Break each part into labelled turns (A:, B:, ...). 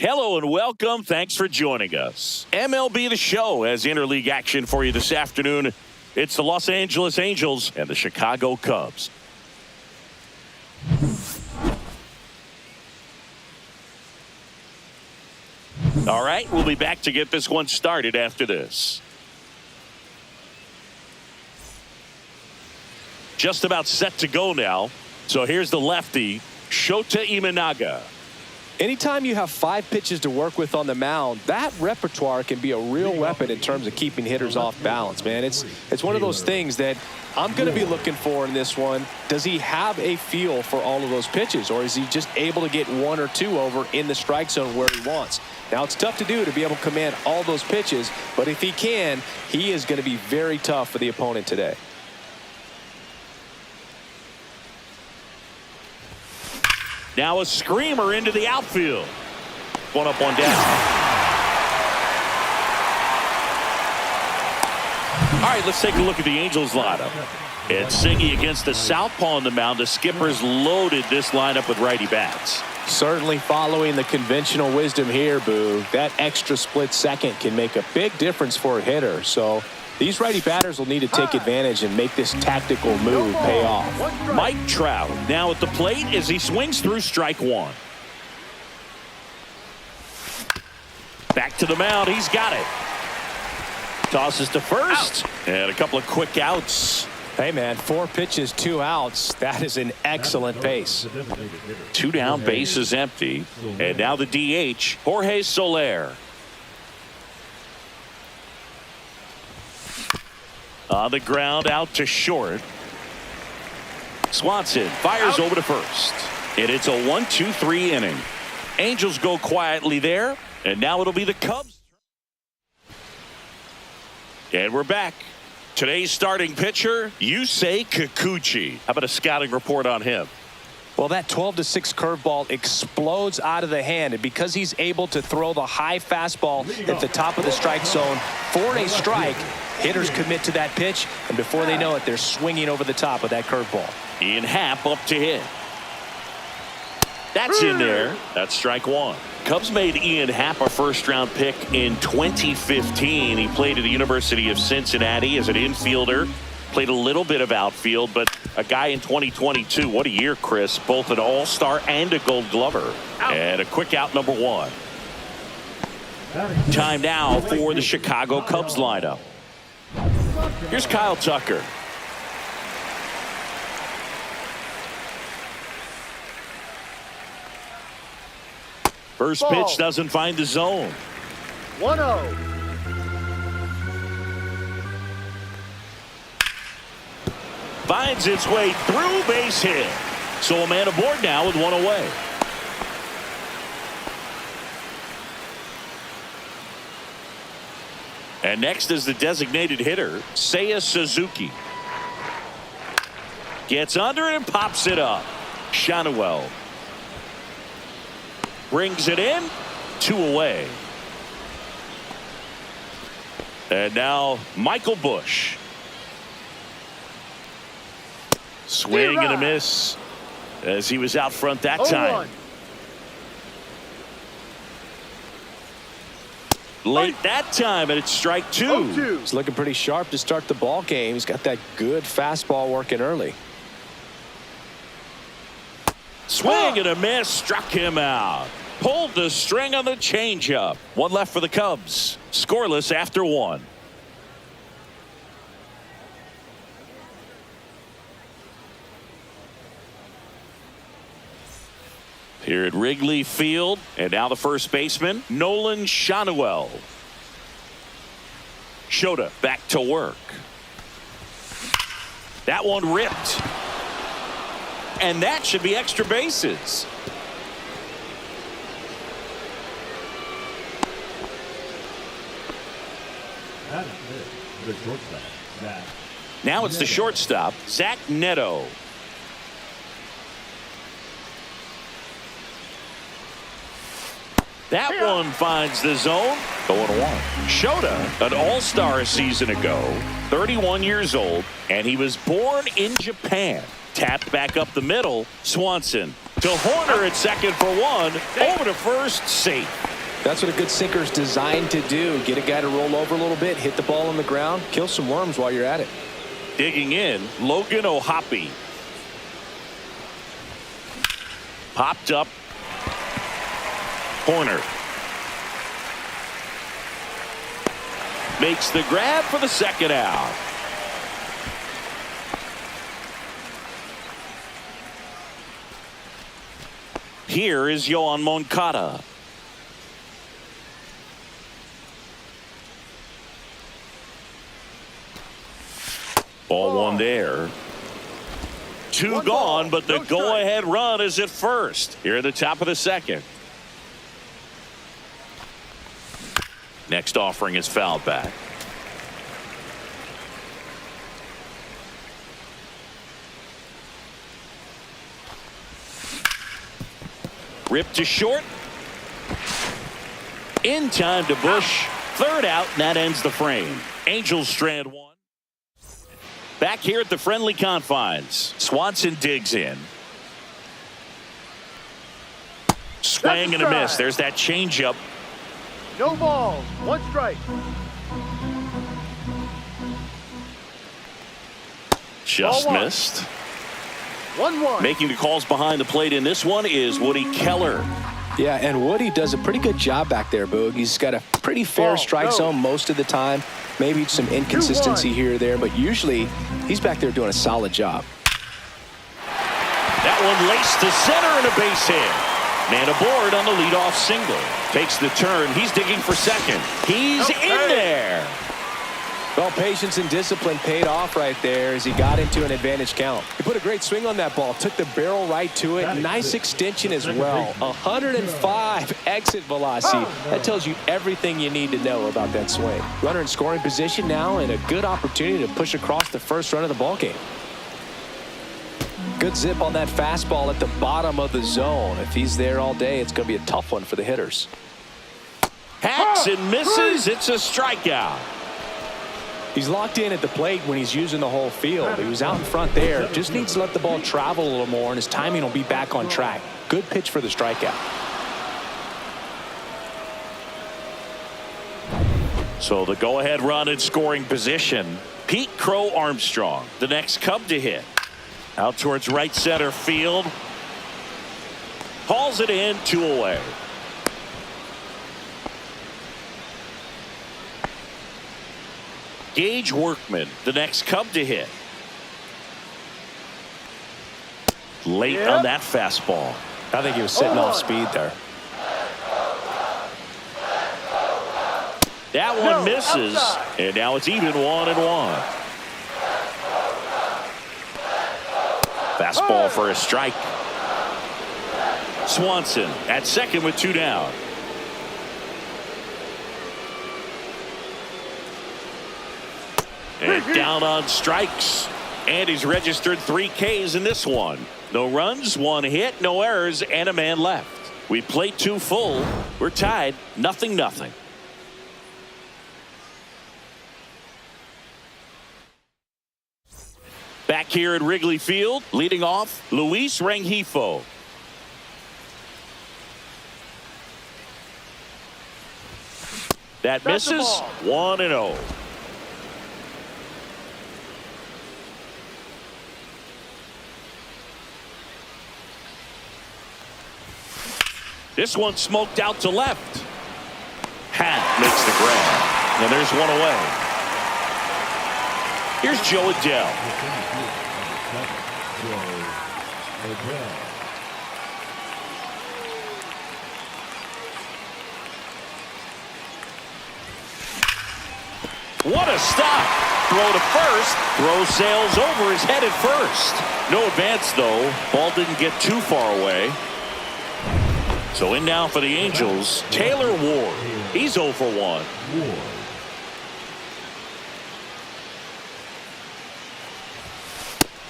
A: Hello and welcome. Thanks for joining us. MLB The Show has interleague action for you this afternoon. It's the Los Angeles Angels and the Chicago Cubs. All right, we'll be back to get this one started after this. Just about set to go now. So here's the lefty, Shota Imanaga.
B: Anytime you have 5 pitches to work with on the mound, that repertoire can be a real weapon in terms of keeping hitters off balance, man. It's one of those things that I'm going to be looking for in this one. Does he have a feel for all of those pitches, or is he just able to get 1 or 2 over in the strike zone where he wants? Now, it's tough to do to be able to command all those pitches, but if he can, he is going to be very tough for the opponent today.
A: Now a screamer into the outfield. One up, one down. All right, let's take a look at the Angels lineup. It's Singy against the southpaw on the mound. The skipper's loaded this lineup with righty bats.
B: Certainly following the conventional wisdom here, Boo. That extra split second can make a big difference for a hitter. So these righty batters will need to take advantage and make this tactical move pay off.
A: Mike Trout now at the plate as he swings through strike 1. Back to the mound. He's got it. Tosses to first. And a couple of quick outs.
B: Hey, man, 4 pitches, 2 outs. That is an excellent pace.
A: 2 down, bases empty. And now the DH, Jorge Soler. On the ground, out to short. Swanson fires over to first. And it's a 1-2-3 inning. Angels go quietly there. And now it'll be the Cubs. And we're back. Today's starting pitcher, Yusei Kikuchi. How about a scouting report on him?
B: Well, that 12-6 curveball explodes out of the hand, and because he's able to throw the high fastball at the top of the strike zone for a strike, hitters commit to that pitch, and before they know it, they're swinging over the top of that curveball.
A: Ian Happ up to hit. That's in there. That's strike 1. Cubs made Ian Happ a first-round pick in 2015. He played at the University of Cincinnati as an infielder. Played a little bit of outfield, but a guy in 2022. What a year, Chris. Both an all-star and a gold glover. And a quick out, number 1. Time now for the Chicago Cubs lineup. Here's Kyle Tucker. First pitch doesn't find the zone.
C: 1-0.
A: Finds its way through, base hit. So a man aboard now with 1 away. And next is the designated hitter, Seiya Suzuki. Gets under it and pops it up. Shanuel brings it in. 2 away. And now Michael Busch. Swing and a miss as he was out front that time. Late that time, and it's strike 2.
B: He's looking pretty sharp to start the ball game. He's got that good fastball working early.
A: Swing and a miss, struck him out. Pulled the string on the changeup. 1 left for the Cubs. Scoreless after 1. Here at Wrigley Field, and now the first baseman, Nolan Shanuel. Shota back to work. That one ripped. And that should be extra bases. Now it's the shortstop, Zach Neto. That one finds the zone. 0-1. Shota, an all-star a season ago, 31 years old, and he was born in Japan. Tapped back up the middle. Swanson to Horner at second for 1. Over to first, safe.
B: That's what a good sinker is designed to do. Get a guy to roll over a little bit, hit the ball on the ground, kill some worms while you're at it.
A: Digging in, Logan O'Hoppe. Popped up. Corner. Makes the grab for the second out. Here is Yoan Moncada. Ball one there. Two gone, but the go-ahead run is at first. Here at the top of the second. Next offering is fouled back. Ripped to short. In time to Bush. Third out, and that ends the frame. Angels strand one. Back here at the friendly confines. Swanson digs in. Swing and a miss. There's that changeup.
C: No balls. One strike.
A: Just missed.
C: 1-1.
A: Making the calls behind the plate in this one is Woody Keller.
B: Yeah, and Woody does a pretty good job back there, Boog. He's got a pretty fair strike zone most of the time. Maybe some inconsistency here or there, but usually he's back there doing a solid job.
A: That one laced to center and a base hit. Man aboard on the leadoff single. Takes the turn. He's digging for second. He's in there.
B: Well, patience and discipline paid off right there as he got into an advantage count. He put a great swing on that ball. Took the barrel right to it. Nice extension as well. 105 exit velocity. That tells you everything you need to know about that swing. Runner in scoring position now and a good opportunity to push across the first run of the ball game. Good zip on that fastball at the bottom of the zone. If he's there all day, it's going to be a tough one for the hitters.
A: Hacks and misses. It's a strikeout.
B: He's locked in at the plate when he's using the whole field. He was out in front there. Just needs to let the ball travel a little more, and his timing will be back on track. Good pitch for the strikeout.
A: So the go-ahead run in scoring position. Pete Crow Armstrong, the next Cub to hit. Out towards right center field. Hauls it in, 2 away. Gage Workman, the next Cub to hit. Late on that fastball.
B: I think he was sitting off speed there.
A: That one misses, and now it's even 1-1. Fastball for a strike. Swanson at second with 2 down. And down on strikes. And he's registered 3 Ks in this one. No runs, 1 hit, no errors, and a man left. We played 2 full. We're tied 0-0. Back here at Wrigley Field, leading off, Luis Rengifo. That misses. 1-0. This one smoked out to left. Hat makes the grab. And there's 1 away. Here's Joe Adell. What a stop. Throw to first. Throw sails over his head at first. No advance, though. Ball didn't get too far away. So in now for the Angels, Taylor Ward. He's 0 for 1.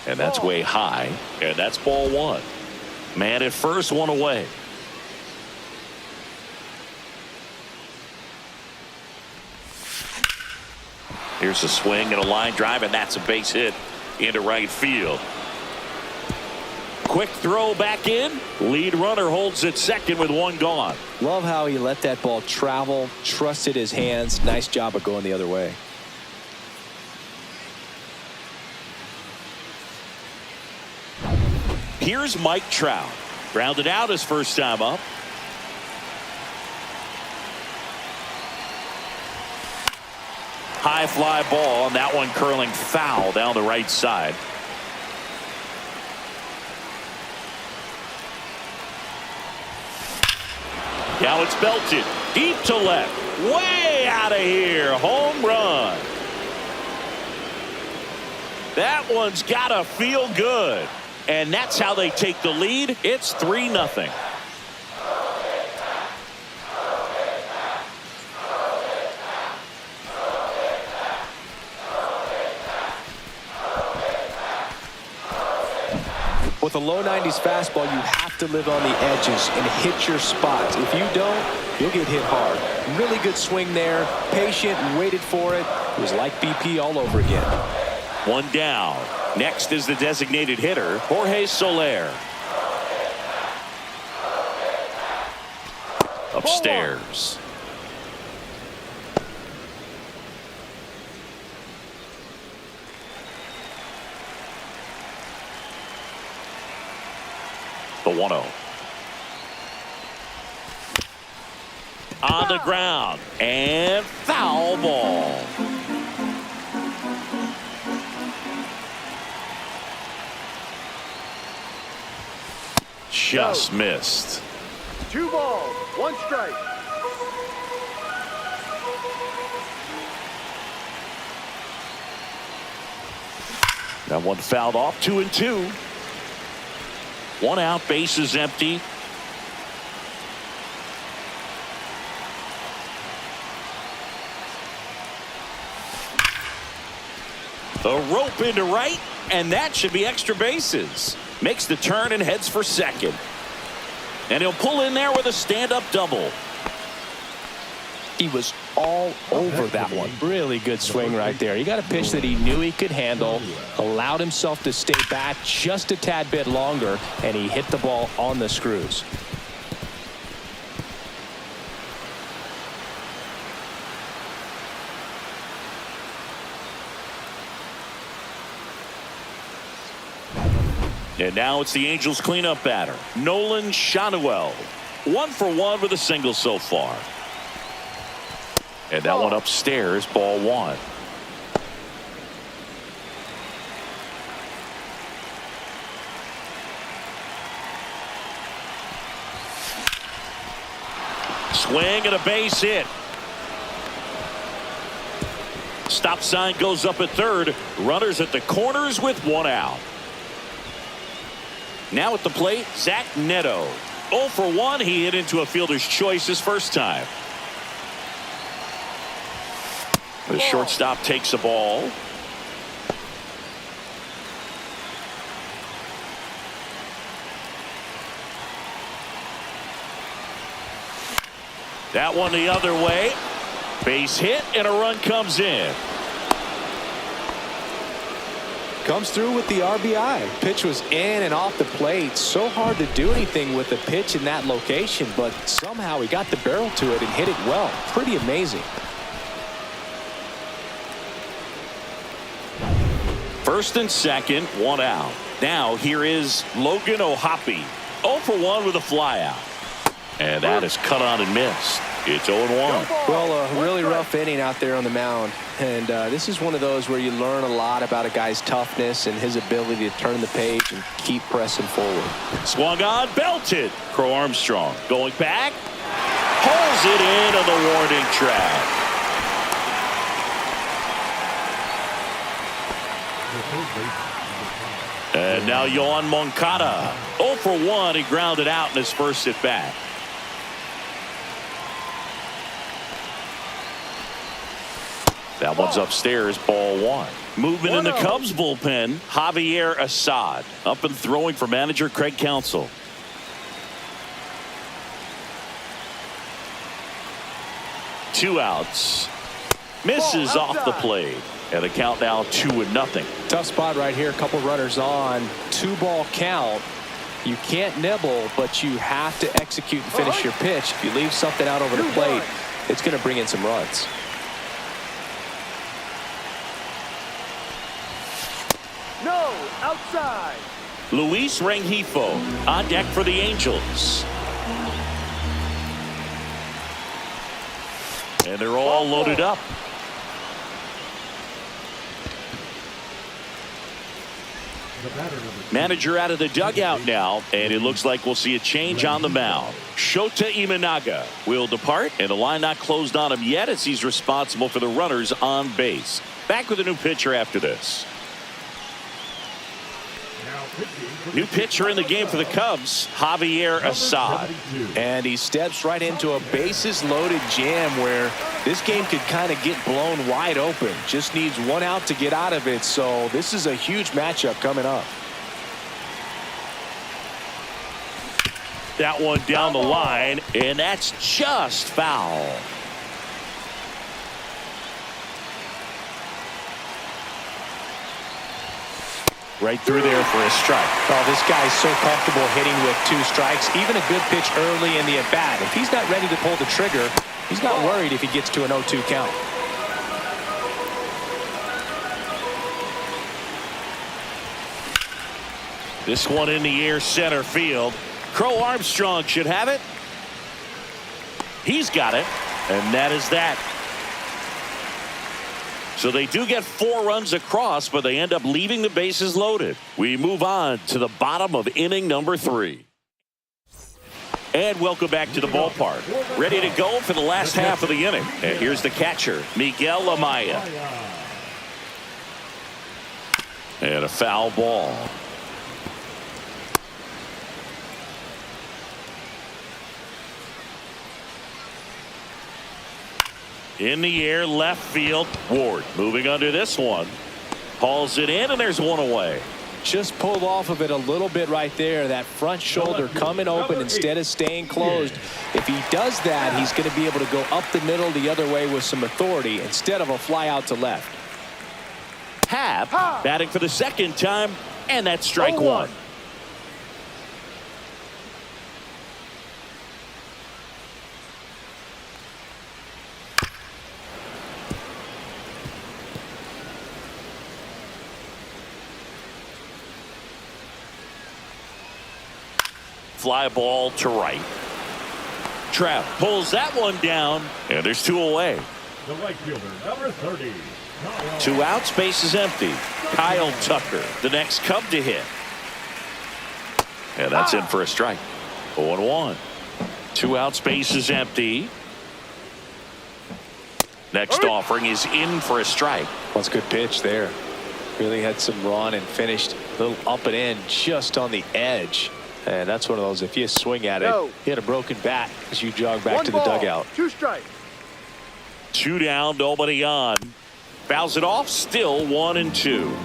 A: And that's way high. And that's ball 1. Man at first, 1 away. Here's a swing and a line drive, and that's a base hit into right field. Quick throw back in. Lead runner holds at second with one gone.
B: Love how he let that ball travel, trusted his hands. Nice job of going the other way.
A: Here's Mike Trout. Grounded out his first time up. High fly ball, and that one curling foul down the right side. Now it's belted deep to left, way out of here. Home run. That one's gotta feel good, and that's how they take the lead. It's 3-0.
B: With a low 90s fastball, you have to live on the edges and hit your spots. If you don't, you'll get hit hard. Really good swing there. Patient, waited for it. It was like BP all over again.
A: One down. Next is the designated hitter, Jorge Soler. Upstairs. The 1-0. On the ground. And foul ball. Just missed.
C: 2 balls, 1 strike.
A: That one fouled off. 2-2. 1 out, base is empty. The rope into right, and that should be extra bases. Makes the turn and heads for second. And he'll pull in there with a stand-up double.
B: He was all over that one. Really good swing right there. He got a pitch that he knew he could handle, allowed himself to stay back just a tad bit longer, and he hit the ball on the screws.
A: And now it's the Angels cleanup batter, Nolan Schanuel. 1 for 1 with a single so far. And that one upstairs, ball 1. Swing and a base hit. Stop sign goes up at third. Runners at the corners with 1 out. Now at the plate, Zach Neto. 0 for 1. He hit into a fielder's choice his first time. The shortstop takes a ball. That one the other way. Base hit and a run comes in.
B: Comes through with the RBI. Pitch was in and off the plate. So hard to do anything with the pitch in that location, but somehow he got the barrel to it and hit it well. Pretty amazing.
A: First and second, 1 out. Now here is Logan O'Hoppe. 0 for 1 with a fly out. And that is cut on and missed. It's 0-1.
B: Well, a really rough inning out there on the mound. And this is one of those where you learn a lot about a guy's toughness and his ability to turn the page and keep pressing forward.
A: Swung on, belted. Crow Armstrong going back. Pulls it in on the warning track. And now Yohan Moncada. 0 for 1. He grounded out in his first at bat. That one's upstairs, ball 1. Movement in the Cubs bullpen, Javier Assad. Up and throwing for manager Craig Counsell. Two outs. Misses off the plate. And the count now 2-0.
B: Tough spot right here. A couple runners on. 2-ball count. You can't nibble, but you have to execute and finish your pitch. If you leave something out over the plate, it's going to bring in some runs.
C: No, outside.
A: Luis Rengifo on deck for the Angels. And they're all loaded up. Manager out of the dugout now, and it looks like we'll see a change on the mound. Shota Imanaga will depart, and the line not closed on him yet as he's responsible for the runners on base. Back with a new pitcher after this. New pitcher in the game for the Cubs, Javier Assad.
B: And he steps right into a bases-loaded jam where this game could kind of get blown wide open. Just needs one out to get out of it, so this is a huge matchup coming up.
A: That one down the line, and that's just foul. Right through there for a strike.
B: Oh, this guy's so comfortable hitting with 2 strikes. Even a good pitch early in the at-bat. If he's not ready to pull the trigger, he's not worried if he gets to an 0-2 count.
A: This one in the air center field. Crow Armstrong should have it. He's got it, and that is that. So they do get 4 runs across, but they end up leaving the bases loaded. We move on to the bottom of inning number 3. And welcome back to the ballpark. Ready to go for the last half of the inning. And here's the catcher, Miguel Amaya. And a foul ball. In the air, left field. Ward moving under this one. Hauls it in, and there's one away.
B: Just pulled off of it a little bit right there. That front shoulder coming open instead of staying closed. If he does that, he's going to be able to go up the middle the other way with some authority instead of a fly out to left.
A: Happ batting for the second time, and that's strike 1. Fly ball to right. Trapp pulls that one down, and there's 2 away.
D: The right fielder, number 30.
A: 2 outs, base is empty. Kyle Tucker, the next Cub to hit. And that's in for a strike. 0-1. 2 outs, base is empty. Next offering is in for a strike.
B: That's a good pitch there. Really had some run and finished a little up and in just on the edge. And that's one of those, if you swing at it, you hit a broken bat as you jog back to the dugout.
C: 2 strikes.
A: 2 down, nobody on. Fouls it off, still 1-2.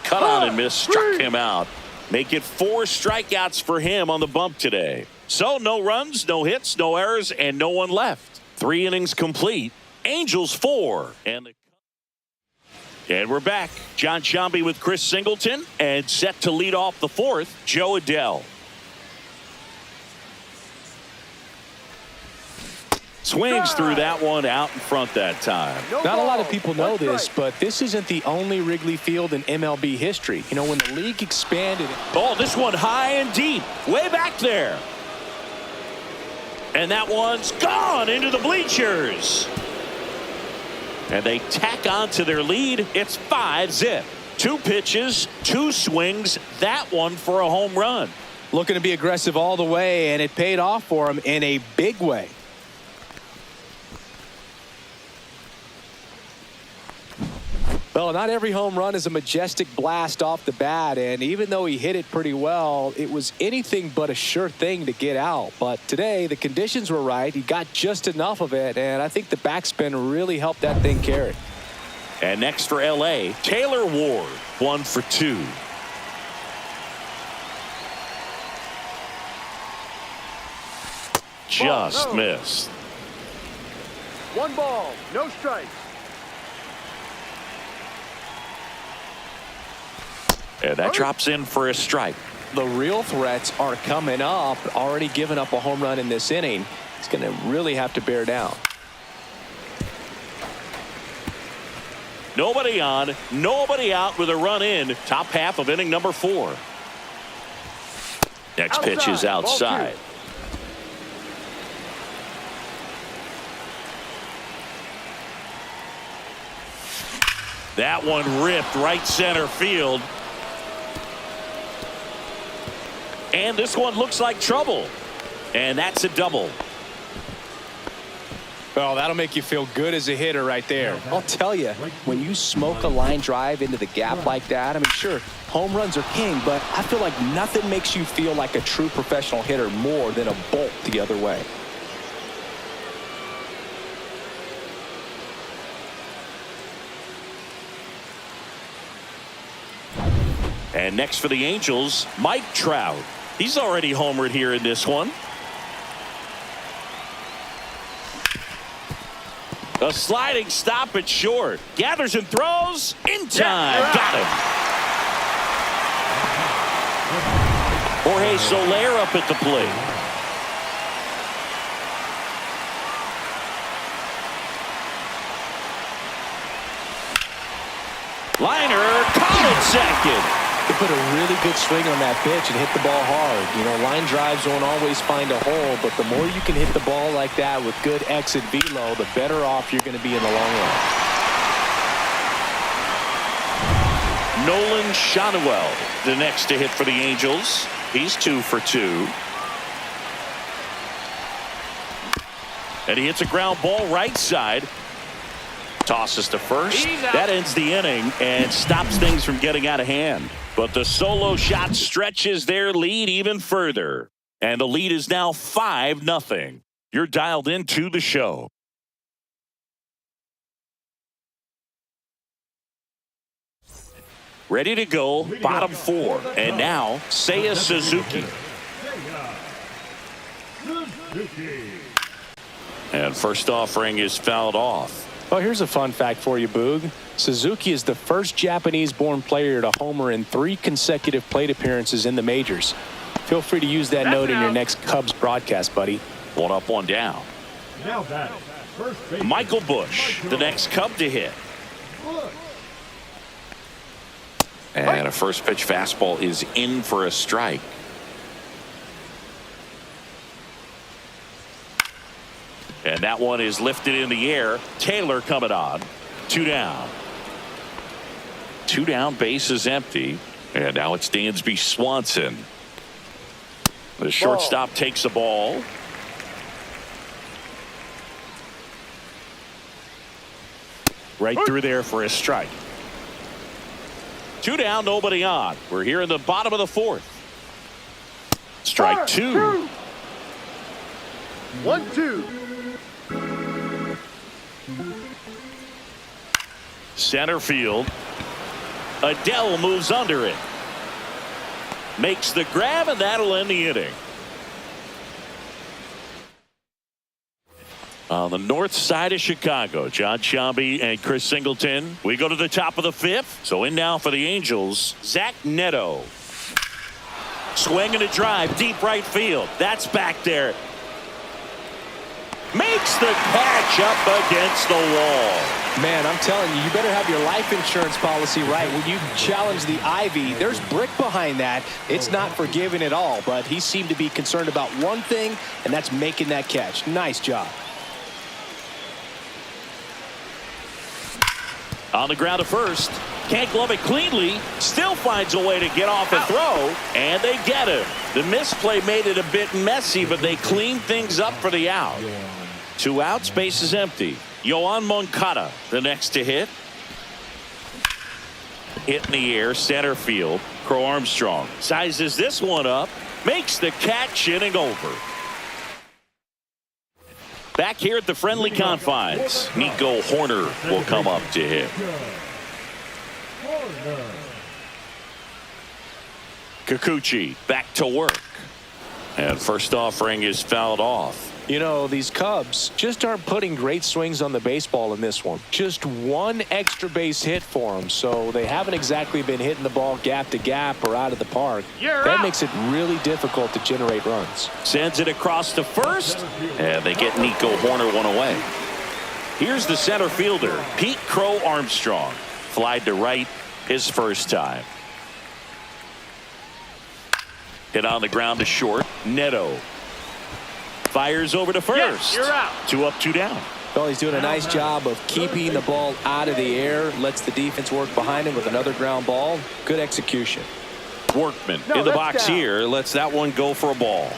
A: Cut on and miss, struck him out. Make it 4 strikeouts for him on the bump today. So no runs, no hits, no errors, and no one left. 3 innings complete. Angels 4. And we're back. John Sciambi with Chris Singleton, and set to lead off the 4th, Joe Adell. Swings through that one out in front that time.
B: Not a lot of people know this, but this isn't the only Wrigley Field in MLB history. You know, when the league expanded.
A: Oh, this one high and deep, way back there. And that one's gone into the bleachers. And they tack on to their lead. It's 5-zip. 2 pitches, 2 swings. That one for a home run.
B: Looking to be aggressive all the way, and it paid off for him in a big way. Well, not every home run is a majestic blast off the bat, and even though he hit it pretty well, it was anything but a sure thing to get out. But today, the conditions were right. He got just enough of it, and I think the backspin really helped that thing carry.
A: And next for L.A., Taylor Ward, 1 for 2. Just missed.
C: 1 ball, no strikes.
A: And that drops in for a strike.
B: The real threats are coming up. Already given up a home run in this inning. He's going to really have to bear down.
A: Nobody on, nobody out with a run in. Top half of inning number 4. Next pitch is outside. That one ripped right center field. And this one looks like trouble. And that's a double.
B: Well, that'll make you feel good as a hitter right there. I'll tell you, when you smoke a line drive into the gap like that, I mean, sure, home runs are king, but I feel like nothing makes you feel like a true professional hitter more than a bolt the other way.
A: And next for the Angels, Mike Trout. He's already homered here in this one. A sliding stop at short. Gathers and throws. In time. Got him. Jorge Soler up at the plate. Liner caught at second.
B: He put a really good swing on that pitch and hit the ball hard. You know, line drives don't always find a hole, but the more you can hit the ball like that with good exit velo, the better off you're going to be in the long run.
A: Nolan Schanuel, the next to hit for the Angels. He's 2 for 2. And he hits a ground ball right side. Tosses to first. That ends the inning and stops things from getting out of hand. But the solo shot stretches their lead even further. And the lead is now 5-0. You're dialed into the show. Ready to go, bottom 4. And now, Seiya Suzuki. And first offering is fouled off.
B: Well, here's a fun fact for you, Boog. Suzuki is the first Japanese-born player to homer in 3 consecutive plate appearances in the majors. Feel free to use that note in your next Cubs broadcast, buddy.
A: 1 up, 1 down.
D: Now batting, first base,
A: Michael Busch, the next Cub to hit. And a first pitch fastball is in for a strike. And that one is lifted in the air. Taylor coming on. 2 down. 2 down, base is empty. And now it's Dansby Swanson. The shortstop takes the ball. Right through there for a strike. 2 down, nobody on. We're here in the bottom of the 4th. Strike 2.
C: 1-2.
A: Center field. Adele moves under it. Makes the grab, and that'll end the inning. On the north side of Chicago, John Sciambi and Chris Singleton. We go to the top of the 5th. So in now for the Angels, Zach Neto. Swing and a drive, deep right field. That's back there. Makes the catch up against the wall.
B: Man, I'm telling you, you better have your life insurance policy right. When you challenge the Ivy, there's brick behind that. It's not forgiving at all, but he seemed to be concerned about one thing, and that's making that catch. Nice job.
A: On the ground to first. Can't glove it cleanly. Still finds a way to get off a throw. And they get him. The misplay made it a bit messy, but they cleaned things up for the out. 2 outs, base is empty. Yoan Moncada, the next to hit. Hit in the air, center field. Crow Armstrong sizes this one up. Makes the catch, inning over. Back here at the friendly confines, Nico Horner will come up to hit. Kikuchi back to work. And first offering is fouled off.
B: You know, these Cubs just aren't putting great swings on the baseball in this one. Just one extra base hit for them, so they haven't exactly been hitting the ball gap to gap or out of the park. That makes it really difficult to generate runs.
A: Sends it across to first, and they get Nico Horner one away. Here's the center fielder, Pete Crow Armstrong. Flied to right his first time. Hit on the ground to short. Neto fires over to first.
C: Yes, you're out.
A: 2 up, 2 down.
B: Well, he's doing a nice job of keeping the ball out of the air. Lets the defense work behind him with another ground ball. Good execution.
A: Workman
C: No,
A: in the
C: that's
A: box
C: down.
A: here. Lets that one go for a ball.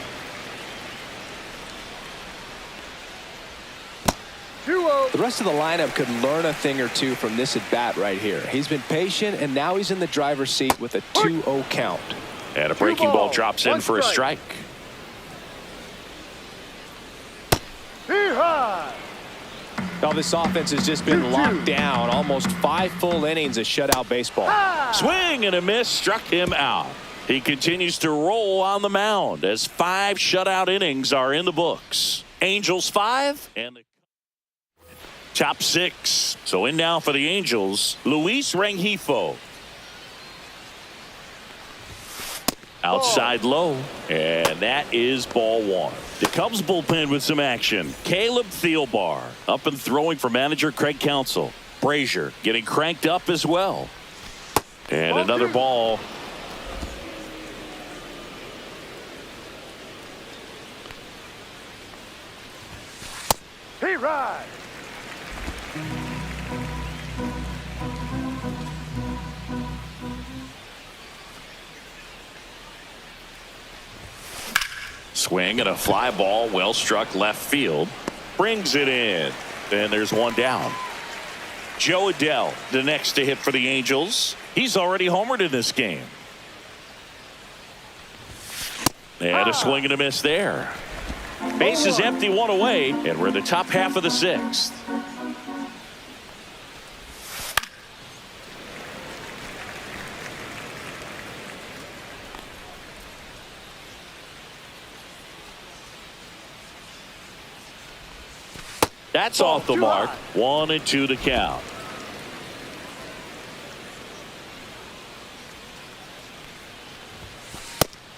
C: 2-0.
B: The rest of the lineup could learn a thing or two from this at bat right here. He's been patient, and now he's in the driver's seat with a 2-0 count.
A: And a breaking ball drops in
C: One
A: for a
C: strike.
A: strike.
C: Hee-haw.
B: Now this offense has just been locked down. Almost 5 full innings of shutout baseball.
A: Swing and a miss struck him out. He continues to roll on the mound as 5 shutout innings are in the books. Angels 5 and the top 6. So in now for the Angels, Luis Rengifo. Outside low, and that is ball 1. The Cubs bullpen with some action. Caleb Thielbar up and throwing for manager Craig Counsell. Brazier getting cranked up as well. And another ball.
C: He rides.
A: Swing and a fly ball, well struck left field. Brings it in. And there's one down. Joe Adell, the next to hit for the Angels. He's already homered in this game. And a swing and a miss there. Base is empty, 1 away, and we're in the top half of the 6th. That's off the mark. 1 and 2 to count.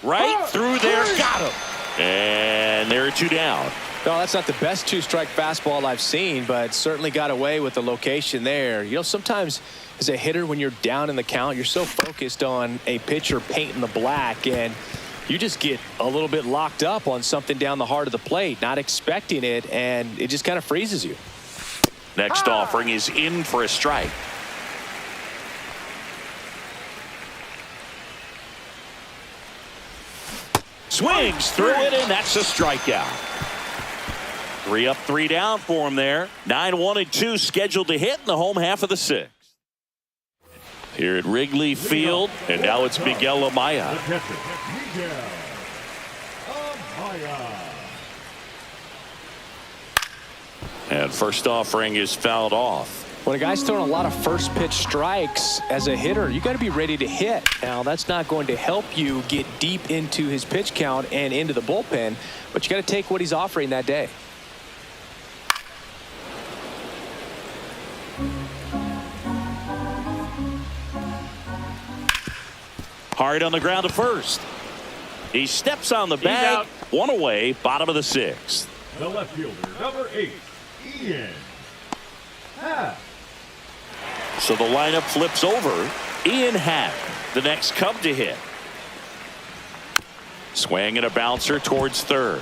A: Right through there, got him. And there are 2 down.
B: No, that's not the best 2-strike fastball I've seen, but certainly got away with the location there. You know, sometimes as a hitter, when you're down in the count, you're so focused on a pitcher painting the black, and you just get a little bit locked up on something down the heart of the plate, not expecting it, and it just kind of freezes you.
A: Next offering is in for a strike. Swings through it, and that's a strikeout. 3 up, 3 down for him there. 9-1 and 2 scheduled to hit in the home half of the 6th. Here at Wrigley Field, and now it's Miguel Amaya.
D: The catcher, Miguel Amaya.
A: And first offering is fouled off.
B: When a guy's throwing a lot of first pitch strikes as a hitter, you got to be ready to hit. Now, that's not going to help you get deep into his pitch count and into the bullpen, but you got to take what he's offering that day.
A: Hard on the ground to first. He steps on the bag. 1 away, bottom of the 6th.
D: The left fielder, number 8, Ian Happ.
A: So the lineup flips over. Ian Happ, the next Cub to hit. Swing and a bouncer towards third.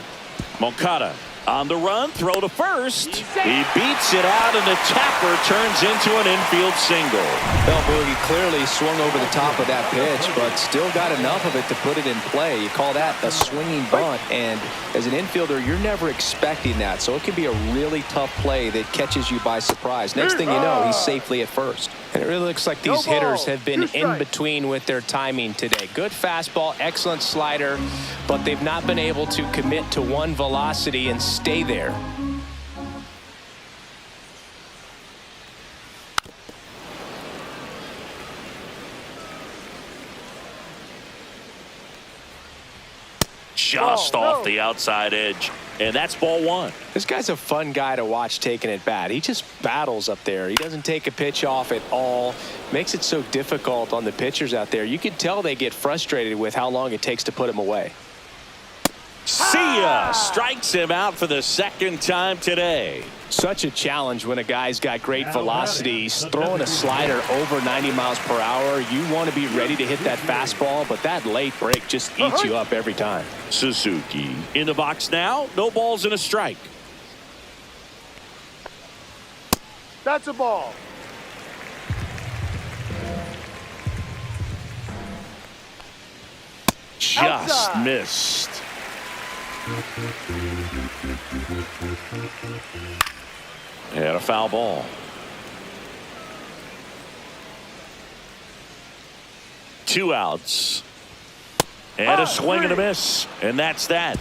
A: Moncada on the run, throw to first. He beats it out, and the tapper turns into an infield single.
B: Well, Boogie clearly swung over the top of that pitch, but still got enough of it to put it in play. You call that a swinging bunt, and as an infielder, you're never expecting that, so it can be a really tough play that catches you by surprise. Next thing you know, he's safely at first. And it really looks like these hitters have been in between with their timing today. Good fastball, excellent slider, but they've not been able to commit to one velocity and stay there.
A: Just off the outside edge. And that's ball one.
B: This guy's a fun guy to watch taking at bat. He just battles up there. He doesn't take a pitch off at all. Makes it so difficult on the pitchers out there. You can tell they get frustrated with how long it takes to put him away.
A: See ya! Strikes him out for the second time today.
B: Such a challenge when a guy's got great velocity. He's throwing a slider over 90 miles per hour. You want to be ready to hit that fastball, but that late break just eats you up every time.
A: Suzuki in the box now. No balls and a strike.
C: That's a ball.
A: Just
C: Outside.
A: missed. And a foul ball. Two outs. And a swing and a miss. And that's that.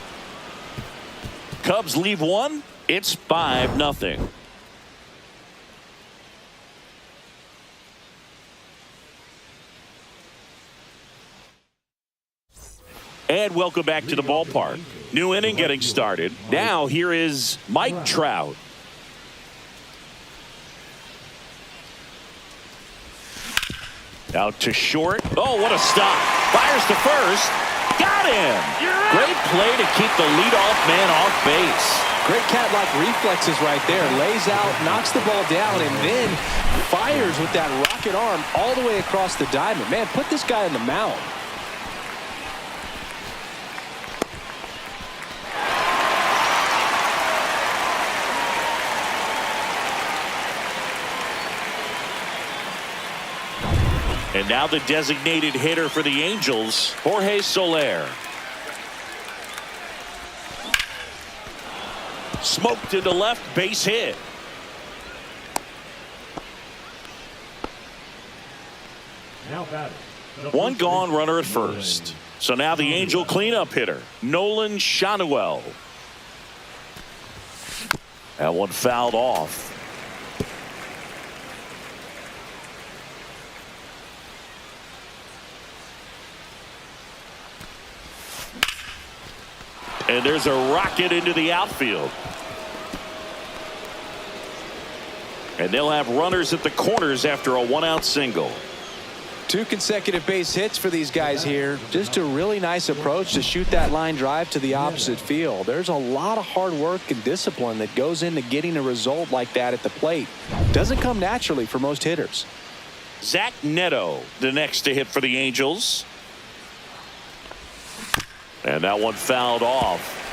A: Cubs leave one. It's 5-0. And welcome back to the ballpark. New inning getting started. Now here is Mike Trout. Out to short. Oh, what a stop. Fires to first. Got him. Great play to keep the leadoff man off base.
B: Great cat-like reflexes right there. Lays out, knocks the ball down, and then fires with that rocket arm all the way across the diamond. Man, put this guy on the mound.
A: And now the designated hitter for the Angels, Jorge Soler. Smoked into left, base hit.
D: Now batting.
A: One gone, runner at first. So now the Angel cleanup hitter, Nolan Shanuel. That one fouled off. And there's a rocket into the outfield. And they'll have runners at the corners after a one-out single.
B: 2 consecutive base hits for these guys here. Just a really nice approach to shoot that line drive to the opposite field. There's a lot of hard work and discipline that goes into getting a result like that at the plate. Doesn't come naturally for most hitters.
A: Zach Neto, the next to hit for the Angels. And that one fouled off.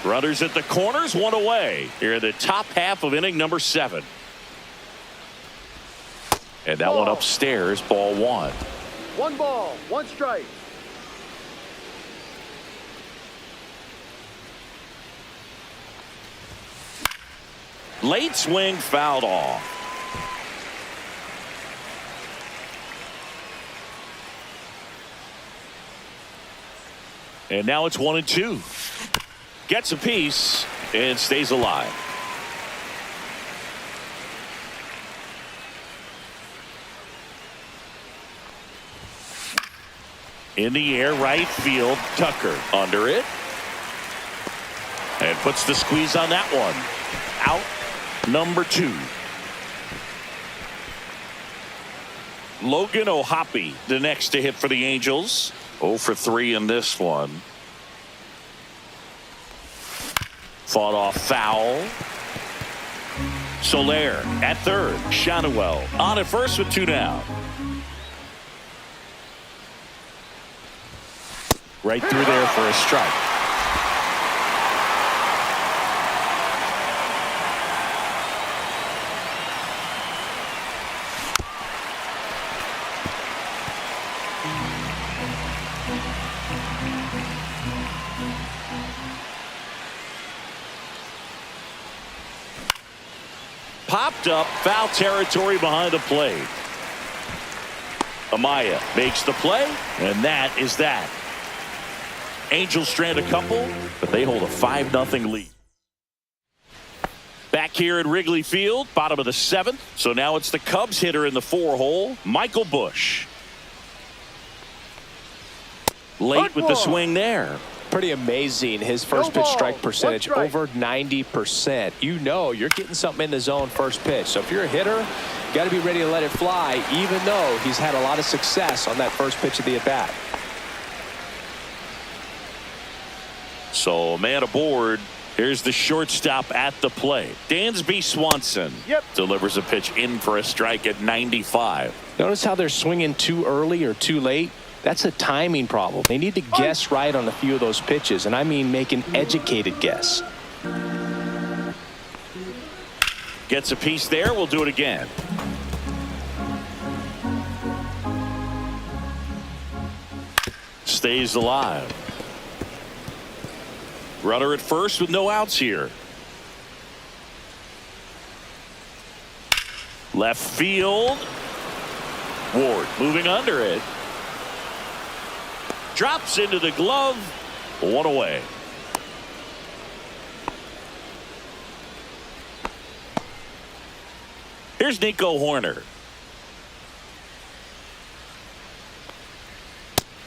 A: Runners at the corners, one away. Here in the top half of inning number 7. And that one upstairs, ball 1.
C: 1 ball, 1 strike.
A: Late swing fouled off. And now it's 1-2. Gets a piece and stays alive. In the air, right field. Tucker under it. And puts the squeeze on that one. Out number 2. Logan O'Hoppe, the next to hit for the Angels. 0 for 3 in this one. Fought off foul. Soler at third. Shanuel on at first with 2 down. Right through there for a strike. Popped up, foul territory behind the plate. Amaya makes the play, and that is that. Angels strand a couple, but they hold a 5-0 lead. Back here at Wrigley Field, bottom of the 7th. So now it's the Cubs hitter in the 4-hole, Michael Busch. Late with the swing there.
B: Pretty amazing. His first pitch
C: ball,
B: strike
C: one
B: percentage
C: strike.
B: over 90%. You know you're getting something in the zone first pitch. So if you're a hitter, you got to be ready to let it fly, even though he's had a lot of success on that first pitch of the at-bat.
A: So man aboard. Here's the shortstop at the plate. Dansby Swanson delivers a pitch in for a strike at 95.
B: Notice how they're swinging too early or too late. That's a timing problem. They need to guess right on a few of those pitches, and I mean make an educated guess.
A: Gets a piece there. We'll do it again. Stays alive. Runner at first with no outs here. Left field. Ward moving under it. Drops into the glove. One away. Here's Nico Horner.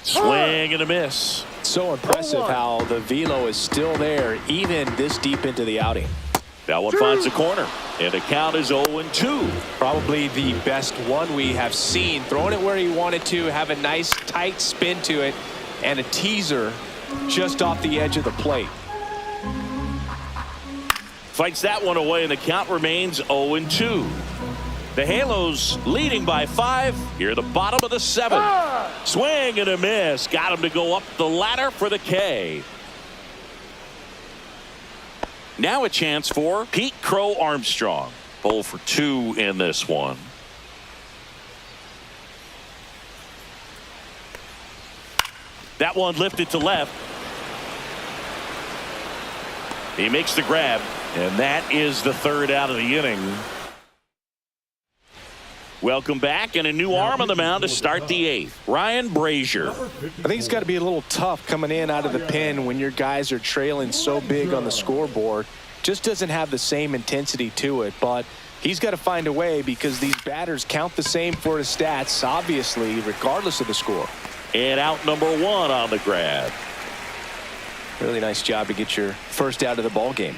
A: Swing and a miss.
B: So impressive how the velo is still there even this deep into the outing.
A: That one finds the corner, and the count is 0-2.
B: Probably the best one we have seen. Throwing it where he wanted to, have a nice tight spin to it, and a teaser just off the edge of the plate.
A: Fights that one away, and the count remains 0-2. The Halos leading by 5 here at the bottom of the 7th. Swing and a miss. Got him to go up the ladder for the K. Now a chance for Pete Crow Armstrong. 0 for 2 in this one. That one lifted to left. He makes the grab, and that is the 3rd out of the inning. Welcome back, and a new arm on the mound to start the 8th. Ryan Brazier.
B: I think it's got to be a little tough coming in out of the pen when your guys are trailing so big on the scoreboard. Just doesn't have the same intensity to it, but he's got to find a way because these batters count the same for his stats, obviously, regardless of the score.
A: And out number 1 on the grab.
B: Really nice job to get your first out of the ball game.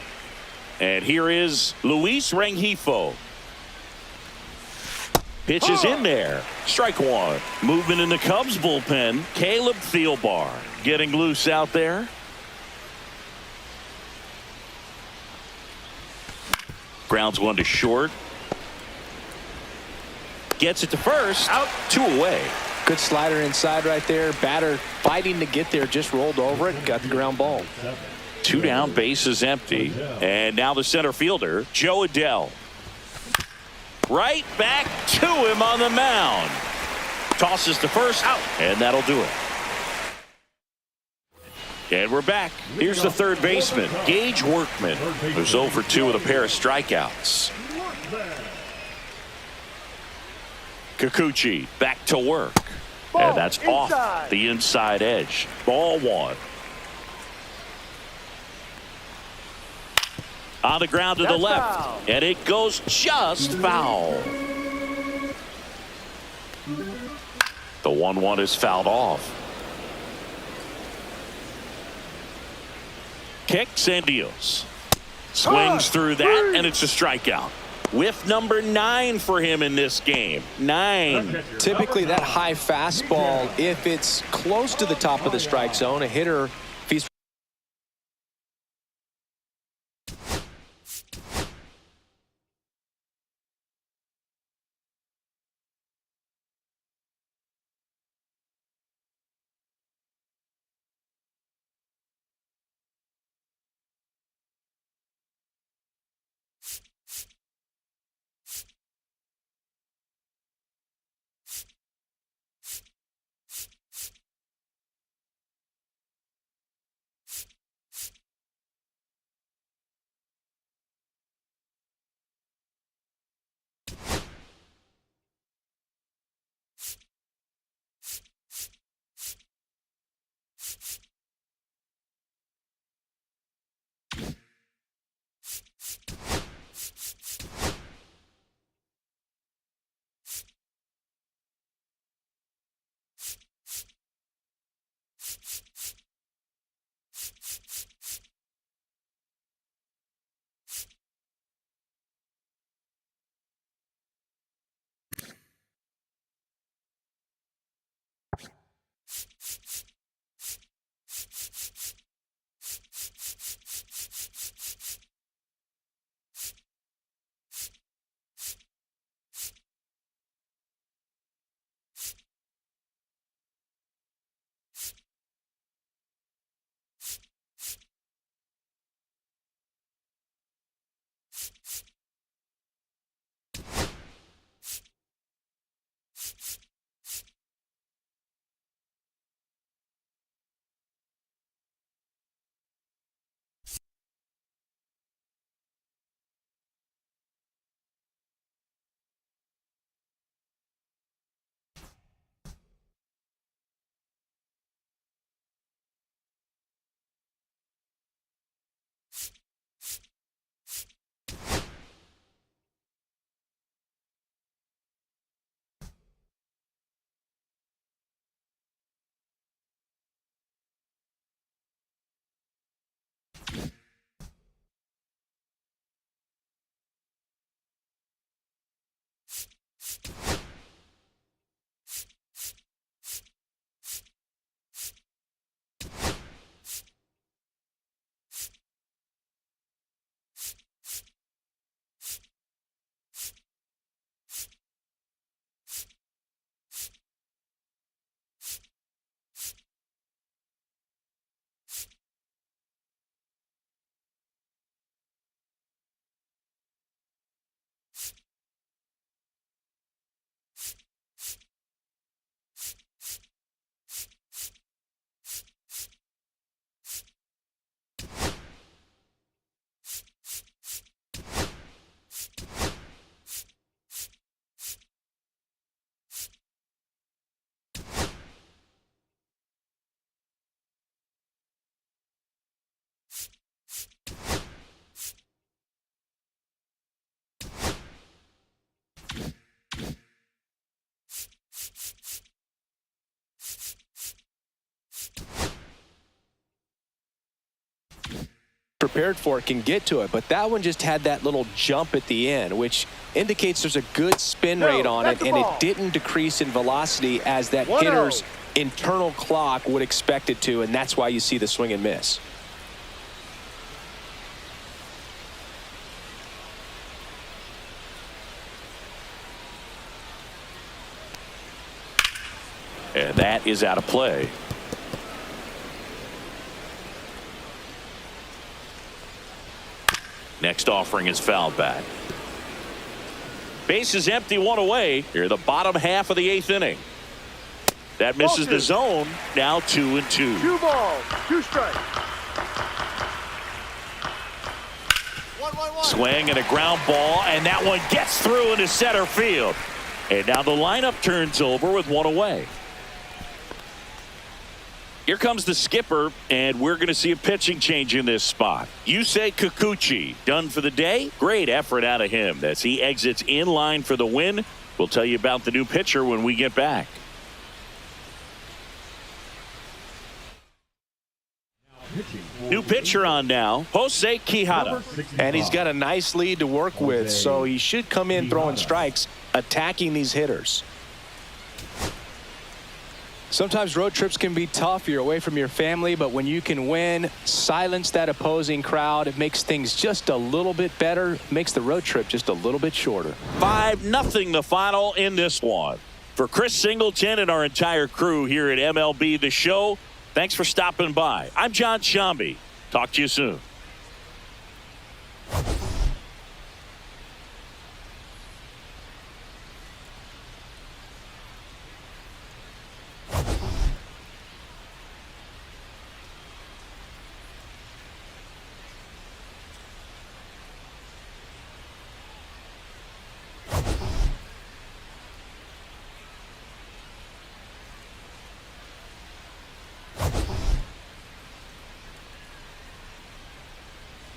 A: And here is Luis Rengifo. Pitch is in there. Strike 1. Movement in the Cubs bullpen. Caleb Thielbar getting loose out there. Grounds 1 to short. Gets it to first. Out. 2 away.
B: Good slider inside right there. Batter fighting to get there. Just rolled over it. Got the ground ball.
A: 2 down. Bases empty. And now the center fielder, Joe Adell. Right back to him on the mound. Tosses to first. Out. And that'll do it. And we're back. Here's the 3rd baseman, Gage Workman, who's 0 for 2 with a pair of strikeouts. Kikuchi back to work. And that's off the inside edge. Ball 1. On the ground to the left.
C: Foul.
A: And it goes just foul. The 1-1 is fouled off. Kicks and deals. Swings through that, and it's a strikeout. Whiff number 9 for him in this game. 9.
B: Typically that high fastball, if it's close to the top of the strike zone, a hitter prepared for it can get to it, but that one just had that little jump at the end, which indicates there's a good spin rate on it, and it didn't decrease in velocity as that hitter's internal clock would expect it to, and that's why you see the swing and miss.
A: And that is out of play. Next offering is fouled back. Base is empty, one away. Here, the bottom half of the 8th inning. That misses the zone. Now 2-2.
C: 2 balls, 2 strikes.
A: Swing and a ground ball, and that one gets through into center field. And now the lineup turns over with 1 away. Here comes the skipper, and we're going to see a pitching change in this spot. Yusei Kikuchi done for the day. Great effort out of him as he exits in line for the win. We'll tell you about the new pitcher when we get back. New pitcher on now, Jose Quijada.
B: And he's got a nice lead to work with, so he should come in throwing strikes, attacking these hitters. Sometimes road trips can be tough. You're away from your family, but when you can win, silence that opposing crowd, it makes things just a little bit better, makes the road trip just a little bit shorter.
A: 5-0 the final in this one. For Chris Singleton and our entire crew here at MLB The Show, thanks for stopping by. I'm John Shambi. Talk to you soon.